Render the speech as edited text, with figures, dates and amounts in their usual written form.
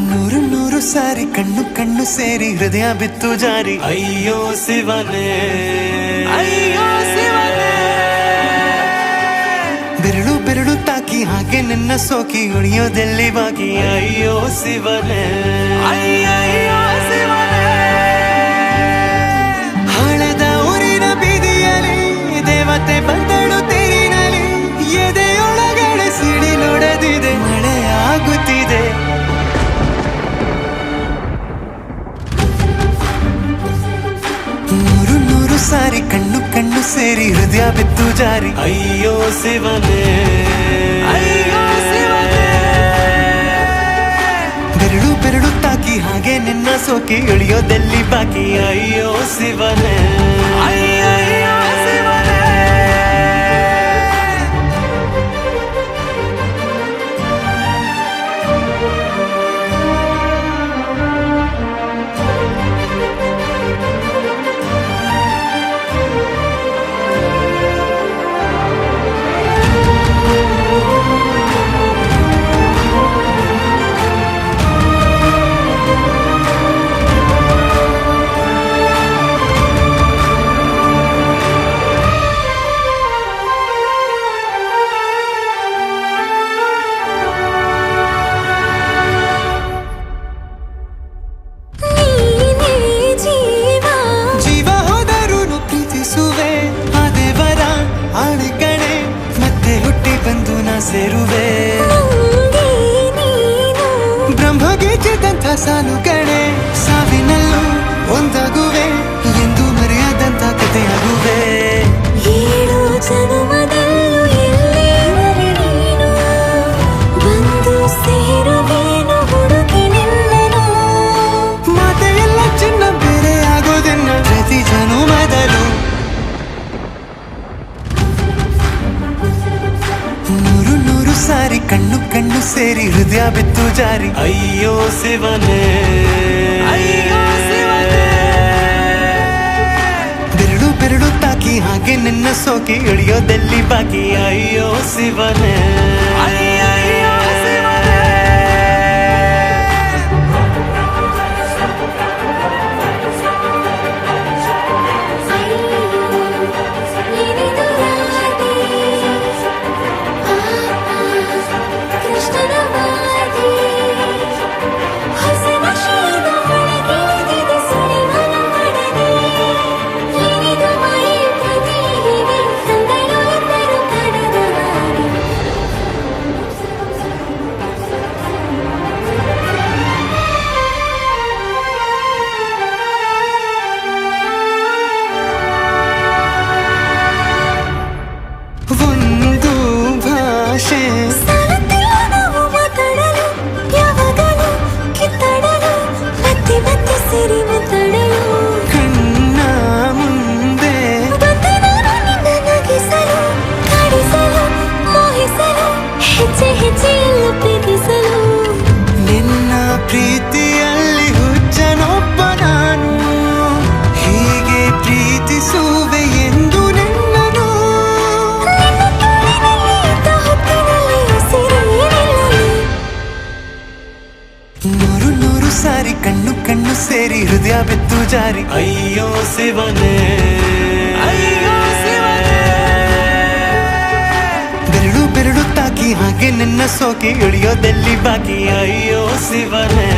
ನೂರು ನೂರು ಸಾರಿ ಕಣ್ಣು ಕಣ್ಣು ಸೇರಿ ಹೃದಯ ಬಿತ್ತು ಜಾರಿ ಅಯ್ಯೋ ಶಿವನೇ ಅಯ್ಯೋ ಶಿವನೇ ಬೆರಳು ಬೆರಳು ತಾಕಿ ಹಾಗೆ ನಿನ್ನ ಸೋಕಿ ಉಳಿಯೋದೆಲ್ಲಿ ಬಾಕಿ ಅಯ್ಯೋ ಶಿವನೇ ಅಯ್ಯಯ್ಯೋ ಶಿವನೇ ಹಳದ ಊರಿನ ಬೀದಿಯಲ್ಲಿ ದೇವತೆ ಬಂದಳು ತೇರಿನಲ್ಲಿ ಎದೆಯೊಳಗಡೆ ಸಿಡಿ ನೋಡದಿದೆ ಮಳೆ ಆಗುತ್ತಿದೆ ನೂರು ನೂರು ಸಾರಿ ಕಣ್ಣು ಕಣ್ಣು ಸೇರಿ ಹೃದಯ ಬಿತ್ತು ಜಾರಿ ಅಯ್ಯೋ ಶಿವನೇ ಅಯ್ಯೋ ಶಿವನೇ ಬೆರಳು ಬೆರಳು ತಾಕಿ ಹಾಗೆ ನಿನ್ನ ಸೋಕಿ ಇಳಿಯೋದೆಲ್ಲಿ ಬಾಕಿ ಅಯ್ಯೋ ಶಿವನೇ ಅಯ್ಯಯ್ಯೋ ಶಿವನೇ ಸೇರುವೆ ಬ್ರಹ್ಮಗೀಚಿದಂಥ ಸಾಲು ಕಣೆ ಸಾವಿನಲ್ಲೂ ಒಂದಾಗುವೆ ಎಂದು ಮರೆಯದಂಥ ಕಥೆಯಾಗುವೆ ಏಳು ಜನುಮದಲ್ಲೂ ಎಲ್ಲೇ ನೀನು ಬಂದು ಸೇರುವೇನು ಹುಡುಕಿ ನಿನ್ನನು ಮಾತೆ ಎಲ್ಲ ಚಿನ್ನ ಬೇರೆ ಆಗೋದನ್ನ ಪ್ರತಿ ಜನುಮದಲ್ಲೂ ನೂರು ನೂರು ಸಾರಿ ಕಣ್ಣು ಕಣ್ಣು ಸೇರಿ ಹೃದಯ ಬಿತ್ತು ಜಾರಿ ಅಯ್ಯೋ ಶಿವನೇ ಅಯ್ಯೋ ಶಿವನೇ ಬೆರಳು ಬೆರಳು ತಾಕಿ ಹಾಗೆ ನಿನ್ನ ಸೋಕಿ ಇಳಿಯೋದೆಲ್ಲಿ ಬಾಕಿ ಅಯ್ಯೋ ಶಿವನೇ ಅಯ್ಯಯ್ಯೋ ಶಿವನೇ ಒಂದು ಭಾಷೆ ನಾವು ಮಾತಾಡಲು ಯಾವಾಗಲೂ ಕಿತ್ತಾಡಲು ಮತ್ತೆ ಮತ್ತೆ ಸೇರಿ ಮಾತಾಡಲು ಕಣ್ಣ ಮುಂದೆ ಬಂದೆ ನಾನು ನಿನ್ನ ನಗಿಸಲು ಕಾಡಿಸಲು ಮೋಹಿಸಲು ಹೆಜ್ಜೆ ಹೆಜ್ಜೆಯಲ್ಲ ಪ್ರೀತಿಸಲು ನಿನ್ನ ಪ್ರೀತಿಯಲ್ಲಿ ಹುಚ್ಚನೊಬ್ಬ ನಾನು ಹೀಗೆ ಪ್ರೀತಿಸುವೆ ಎಂದು ನಿನ್ನನು ನೂರು ನೂರು ಸಾರಿ ಕಣ್ಣು ಕಣ್ಣು ಸೇರಿ ಹೃದಯ ಬಿತ್ತು ಜಾರಿ ಅಯ್ಯೋ ಶಿವನೇ ಅಯ್ಯೋ ಶಿವನೇ ಬೆರಳು ಬೆರಳು ತಾಕಿ ಹಾಗೆ ನಿನ್ನ ಸೋಕಿ ಇಳಿಯೋದೆಲ್ಲಿ ಬಾಕಿ ಅಯ್ಯೋ ಶಿವನೇ